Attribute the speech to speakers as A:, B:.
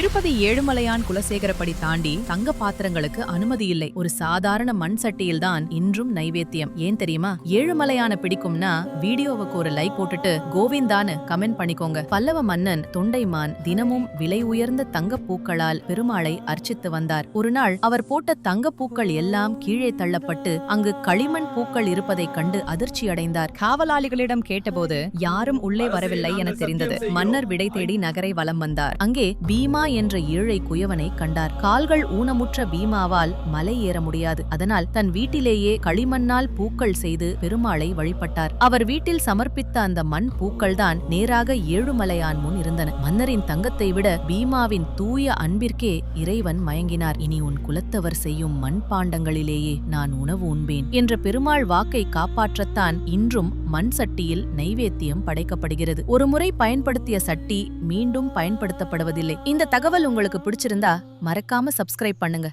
A: திருப்பதி ஏழுமலையான் குலசேகரப்படி தாண்டி தங்க பாத்திரங்களுக்கு அனுமதி இல்லை. ஒரு சாதாரண மண் சட்டியில்தான் இன்றும் நைவேத்தியம். ஏன் தெரியுமா? ஏழுமலையான பிடிக்கும்னா வீடியோவுக்கு ஒரு லைக் போட்டுட்டு கோவிந்தான்னு கமெண்ட் பண்ணிக்கோங்க. பல்லவ மன்னன் தொண்டைமான் தினமும் விலை உயர்ந்த தங்க பூக்களால் பெருமாளை அர்ச்சித்து வந்தார். ஒரு நாள் அவர் போட்ட தங்க பூக்கள் எல்லாம் கீழே தள்ளப்பட்டு அங்கு களிமண் பூக்கள் இருப்பதைக் கண்டு அதிர்ச்சி அடைந்தார். காவலாளிகளிடம் கேட்டபோது யாரும் உள்ளே வரவில்லை என தெரிந்தது. மன்னர் விடை தேடி நகரை வலம் வந்தார். அங்கே பீமா என்ற ஏழை குயவனை கண்டார். கால்கள் ஊனமுற்ற பீமாவால் மலை ஏற முடியாது. அதனால் தன் வீட்டிலேயே களிமண்ணால் பூக்கள் செய்து பெருமாளை வழிபட்டார். அவர் வீட்டில் சமர்ப்பித்த அந்த மண் பூக்கள்தான் நேராக ஏழுமலையான் முன் இருந்தன. மன்னரின் தங்கத்தை விட பீமாவின் தூய அன்பிற்கே இறைவன் மயங்கினார். இனி உன் குலத்தவர் செய்யும் மண் பாண்டங்களிலேயே நான் உணவு உண்பேன் என்ற பெருமாள் வாக்கை காப்பாற்றத்தான் இன்றும் மண் சட்டியில் நைவேத்தியம் படைக்கப்படுகிறது. ஒருமுறை பயன்படுத்திய சட்டி மீண்டும் பயன்படுத்தப்படுவதில்லை. இந்த தகவல் உங்களுக்கு பிடிச்சிருந்தா மறக்காம சப்ஸ்கிரைப் பண்ணுங்க.